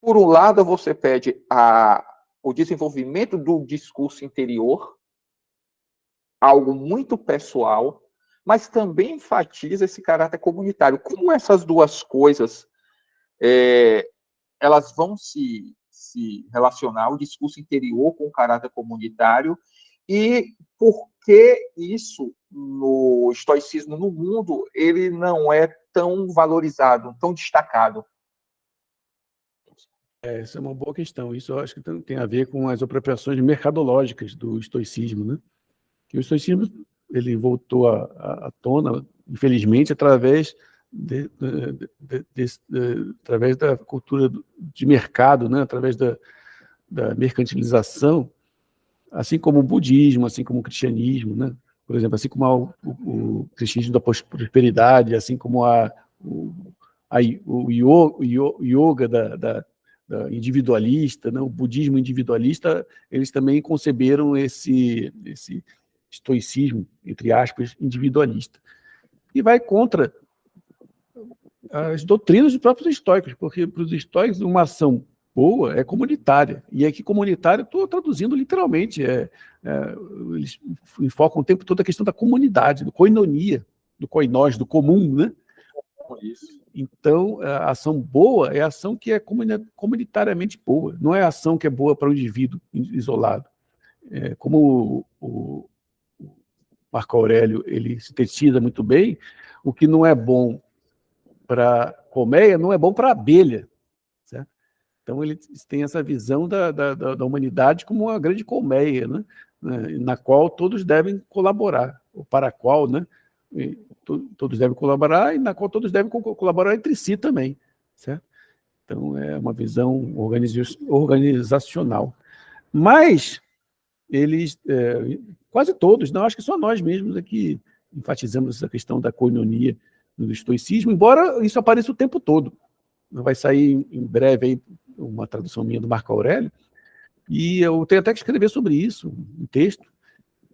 Por um lado, você pede o desenvolvimento do discurso interior, algo muito pessoal, mas também enfatiza esse caráter comunitário. Como essas duas coisas elas vão se relacionar, o discurso interior com o caráter comunitário, e por que isso, no estoicismo no mundo, ele não é tão valorizado, tão destacado? Essa é uma boa questão. Isso eu acho que tem a ver com as apropriações mercadológicas do estoicismo, né? Que o estoicismo ele voltou à tona, infelizmente, através através da cultura de mercado, né? Através da mercantilização, assim como o budismo, assim como o cristianismo, né? Por exemplo, assim como o cristianismo da prosperidade, assim como o yoga da individualista, né? O budismo individualista, eles também conceberam esse estoicismo, entre aspas, individualista. E vai contra as doutrinas dos próprios estoicos, porque para os estoicos uma ação boa é comunitária. E aqui comunitária, estou traduzindo literalmente, eles enfocam o tempo todo a questão da comunidade, do koinonia, do koinós, do comum, né? Isso. Então, a ação boa é a ação que é comunitariamente boa, não é a ação que é boa para o indivíduo isolado. Como o Marco Aurélio ele sintetiza muito bem, o que não é bom para colmeia não é bom para abelha, certo? Então, eles têm essa visão da humanidade como uma grande colmeia, né? Na qual todos devem colaborar, ou para a qual, né? Todos devem colaborar e na qual todos devem colaborar entre si também, certo? Então, é uma visão organizacional. Mas eles, quase todos, não, acho que só nós mesmos aqui enfatizamos essa questão da koinonia no estoicismo, embora isso apareça o tempo todo. Vai sair em breve aí uma tradução minha do Marco Aurélio, e eu tenho até que escrever sobre isso, um texto,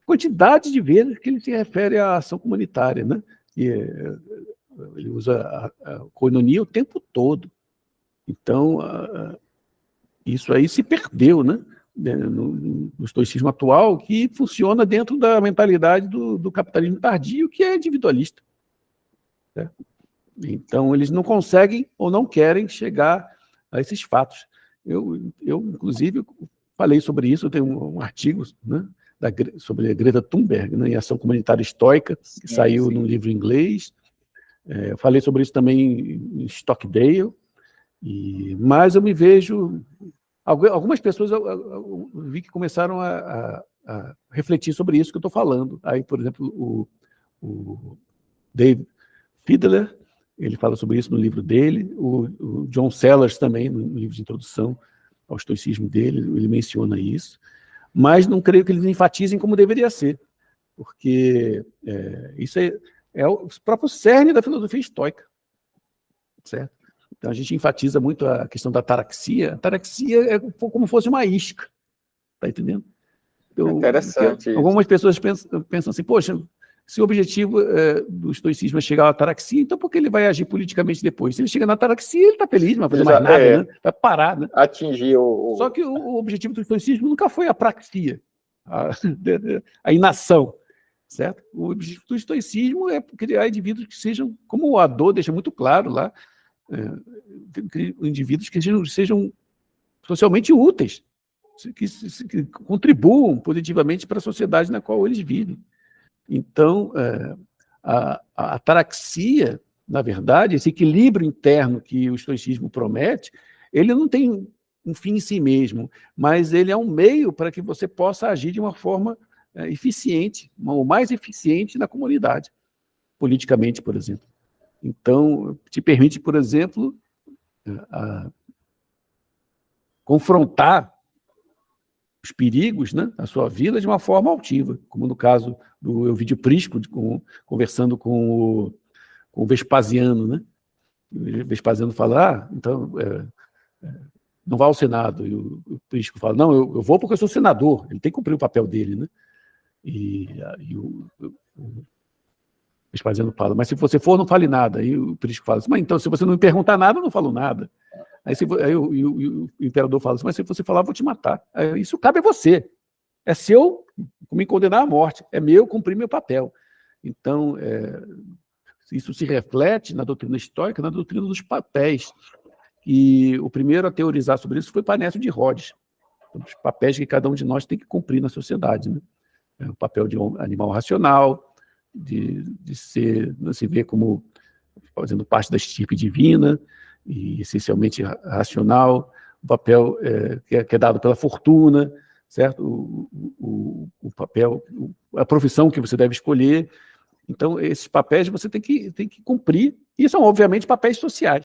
quantidade de vezes que ele se refere à ação comunitária, né? E, ele usa a koinonia o tempo todo. Então, isso aí se perdeu, né? No estoicismo atual, que funciona dentro da mentalidade do capitalismo tardio, que é individualista. Né? Então, eles não conseguem ou não querem chegar a esses fatos. Eu inclusive, falei sobre isso, eu tenho um artigo, né, sobre a Greta Thunberg, né, em Ação Comunitária Estoica, que saiu num livro em inglês. Eu falei sobre isso também em Stockdale, mas eu me vejo... Algumas pessoas eu vi que começaram a refletir sobre isso que eu estou falando. Aí, por exemplo, o Dave Fiedler, ele fala sobre isso no livro dele, o John Sellers também, no livro de introdução ao estoicismo dele, ele menciona isso, mas não creio que eles enfatizem como deveria ser, porque isso é o próprio cerne da filosofia estoica, certo? Então a gente enfatiza muito a questão da ataraxia. A ataraxia é como se fosse uma isca, tá entendendo? Interessante isso. Algumas pessoas pensam assim, poxa, se o objetivo do estoicismo é chegar à ataraxia, então por que ele vai agir politicamente depois? Se ele chega na ataraxia, ele está feliz, não vai fazer mais nada, né? Vai parar, né? Atingir Só que o objetivo do estoicismo nunca foi a praxia, a inação, certo? O objetivo do estoicismo é criar indivíduos que sejam, como o Adô deixa muito claro lá, indivíduos que sejam socialmente úteis, que contribuam positivamente para a sociedade na qual eles vivem. Então, a ataraxia, na verdade, esse equilíbrio interno que o estoicismo promete, ele não tem um fim em si mesmo, mas ele é um meio para que você possa agir de uma forma eficiente, ou mais eficiente na comunidade, politicamente, por exemplo. Então, te permite, por exemplo, confrontar os perigos, né, da sua vida de uma forma altiva, como no caso do Ovídio Prisco, conversando com o Vespasiano, né? O Vespasiano fala, então, não vá ao Senado. E o Prisco fala, não, eu vou porque eu sou senador, ele tem que cumprir o papel dele, né? E o Vespasiano fala, mas se você for, não fale nada. E o Prisco fala assim, mas então, se você não me perguntar nada, eu não falo nada. Aí o imperador fala assim, mas se você falar, eu vou te matar. Aí, isso cabe a você. É seu me condenar à morte, é meu cumprir meu papel. Então, isso se reflete na doutrina estoica, na doutrina dos papéis. E o primeiro a teorizar sobre isso foi Panécio de Rhodes, os papéis que cada um de nós tem que cumprir na sociedade, né? O papel de um animal racional, de se ver como fazendo parte da estirpe divina, e essencialmente racional, o papel que é dado pela fortuna, certo? O papel, a profissão que você deve escolher. Então, esses papéis você tem que cumprir, e são, obviamente, papéis sociais.